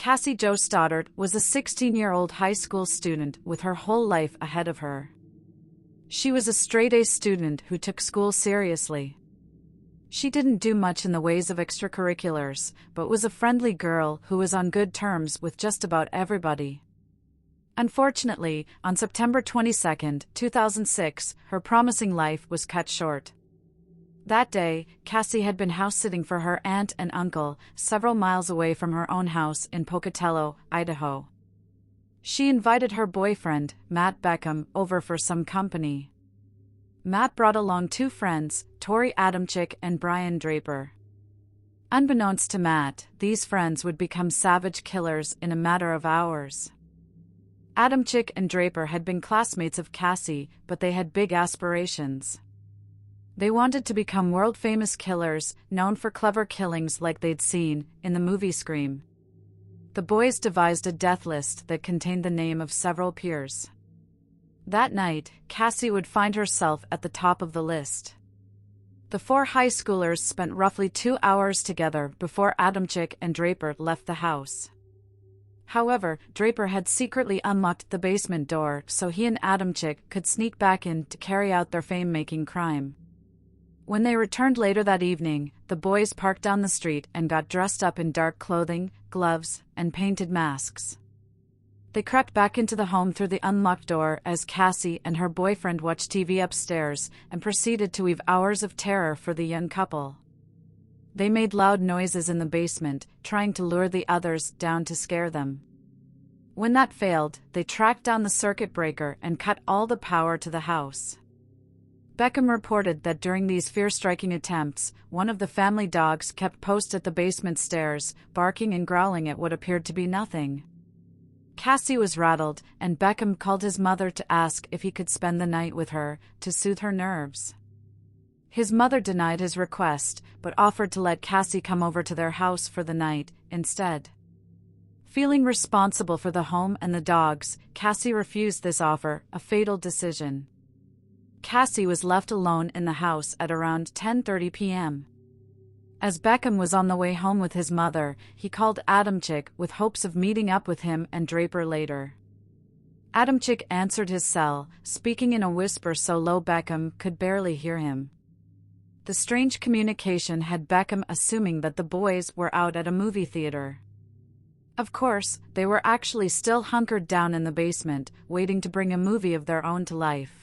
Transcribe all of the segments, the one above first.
Cassie Jo Stoddart was a 16-year-old high school student with her whole life ahead of her. She was a straight-A student who took school seriously. She didn't do much in the ways of extracurriculars, but was a friendly girl who was on good terms with just about everybody. Unfortunately, on September 22, 2006, her promising life was cut short. That day, Cassie had been house-sitting for her aunt and uncle, several miles away from her own house in Pocatello, Idaho. She invited her boyfriend, Matt Beckham, over for some company. Matt brought along two friends, Tori Adamczyk and Brian Draper. Unbeknownst to Matt, these friends would become savage killers in a matter of hours. Adamczyk and Draper had been classmates of Cassie, but they had big aspirations. They wanted to become world-famous killers, known for clever killings like they'd seen in the movie Scream. The boys devised a death list that contained the name of several peers. That night, Cassie would find herself at the top of the list. The four high schoolers spent roughly 2 hours together before Adamczyk and Draper left the house. However, Draper had secretly unlocked the basement door so he and Adamczyk could sneak back in to carry out their fame-making crime. When they returned later that evening, the boys parked down the street and got dressed up in dark clothing, gloves, and painted masks. They crept back into the home through the unlocked door as Cassie and her boyfriend watched TV upstairs and proceeded to weave hours of terror for the young couple. They made loud noises in the basement, trying to lure the others down to scare them. When that failed, they tracked down the circuit breaker and cut all the power to the house. Beckham reported that during these fear-striking attempts, one of the family dogs kept post at the basement stairs, barking and growling at what appeared to be nothing. Cassie was rattled, and Beckham called his mother to ask if he could spend the night with her, to soothe her nerves. His mother denied his request, but offered to let Cassie come over to their house for the night, instead. Feeling responsible for the home and the dogs, Cassie refused this offer, a fatal decision. Cassie was left alone in the house at around 10:30 p.m. As Beckham was on the way home with his mother, he called Adamczyk with hopes of meeting up with him and Draper later. Adamczyk answered his cell, speaking in a whisper so low Beckham could barely hear him. The strange communication had Beckham assuming that the boys were out at a movie theater. Of course, they were actually still hunkered down in the basement, waiting to bring a movie of their own to life.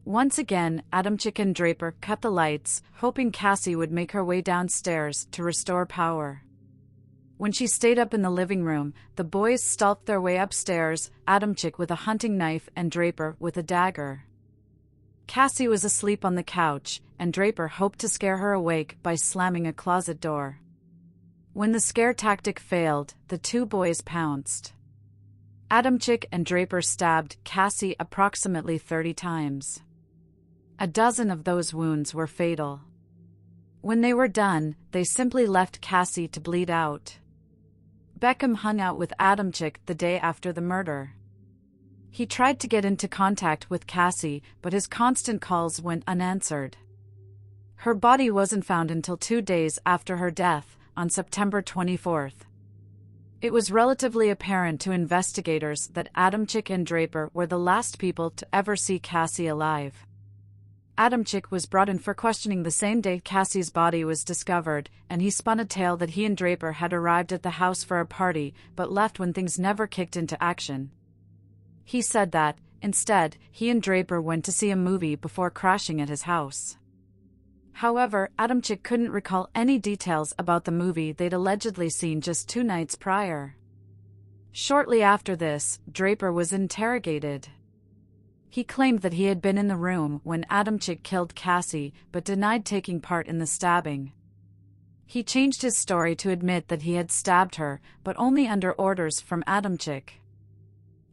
Once again, Adamczyk and Draper cut the lights, hoping Cassie would make her way downstairs to restore power. When she stayed up in the living room, the boys stalked their way upstairs, Adamczyk with a hunting knife and Draper with a dagger. Cassie was asleep on the couch, and Draper hoped to scare her awake by slamming a closet door. When the scare tactic failed, the two boys pounced. Adamczyk and Draper stabbed Cassie approximately 30 times. A dozen of those wounds were fatal. When they were done, they simply left Cassie to bleed out. Beckham hung out with Adamczyk the day after the murder. He tried to get into contact with Cassie, but his constant calls went unanswered. Her body wasn't found until 2 days after her death, on September 24th. It was relatively apparent to investigators that Adamczyk and Draper were the last people to ever see Cassie alive. Adamczyk was brought in for questioning the same day Cassie's body was discovered, and he spun a tale that he and Draper had arrived at the house for a party but left when things never kicked into action. He said that, instead, he and Draper went to see a movie before crashing at his house. However, Adamczyk couldn't recall any details about the movie they'd allegedly seen just 2 nights prior. Shortly after this, Draper was interrogated. He claimed that he had been in the room when Adamczyk killed Cassie, but denied taking part in the stabbing. He changed his story to admit that he had stabbed her, but only under orders from Adamczyk.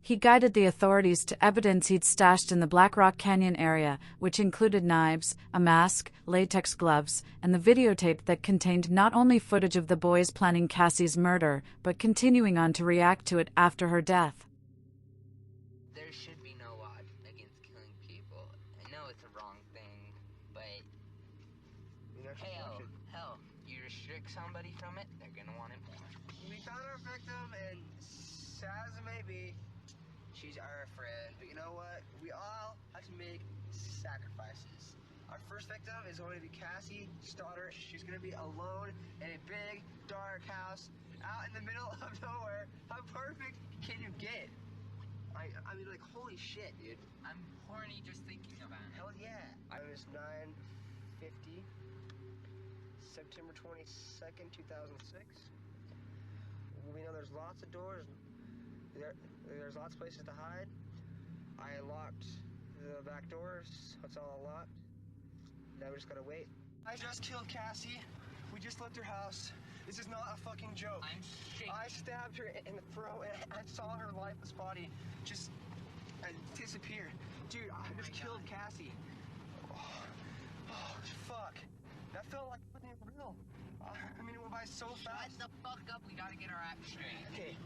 He guided the authorities to evidence he'd stashed in the Black Rock Canyon area, which included knives, a mask, latex gloves, and the videotape that contained not only footage of the boys planning Cassie's murder, but continuing on to react to it after her death. There should be no law against killing people. I know it's a wrong thing, but hell, you restrict somebody from it, they're gonna want it more. We found our victim, and sad as it may be, she's our friend. But you know what? We all have to make sacrifices. Our first victim is going to be Cassie Stoddart. She's going to be alone in a big, dark house out in the middle of nowhere. How perfect can you get? I mean, like, holy shit, dude. I'm horny just thinking about it. Hell yeah. It was 9:50, September 22nd, 2006. We know there's lots of doors. There's lots of places to hide. I locked the back doors. It's all locked. Now we just gotta wait. I just killed Cassie. We just left her house. This is not a fucking joke. I'm shaking. I stabbed her in the throat and I saw her lifeless body just disappear. Dude, I just killed Cassie. Oh, fuck. That felt like fucking real. I mean, it went by so fast. Shut the fuck up. We gotta get our act straight. Okay.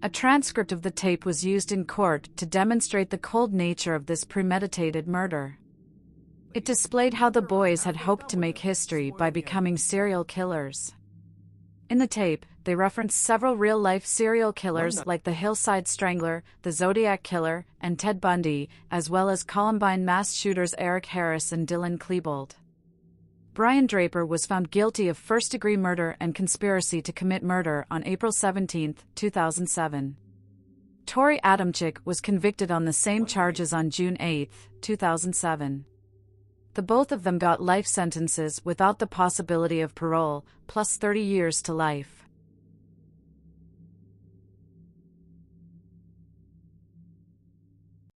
A transcript of the tape was used in court to demonstrate the cold nature of this premeditated murder. It displayed how the boys had hoped to make history by becoming serial killers. In the tape, they referenced several real-life serial killers like the Hillside Strangler, the Zodiac Killer, and Ted Bundy, as well as Columbine mass shooters Eric Harris and Dylan Klebold. Brian Draper was found guilty of first-degree murder and conspiracy to commit murder on April 17, 2007. Tori Adamczyk was convicted on the same charges on June 8, 2007. The both of them got life sentences without the possibility of parole, plus 30 years to life.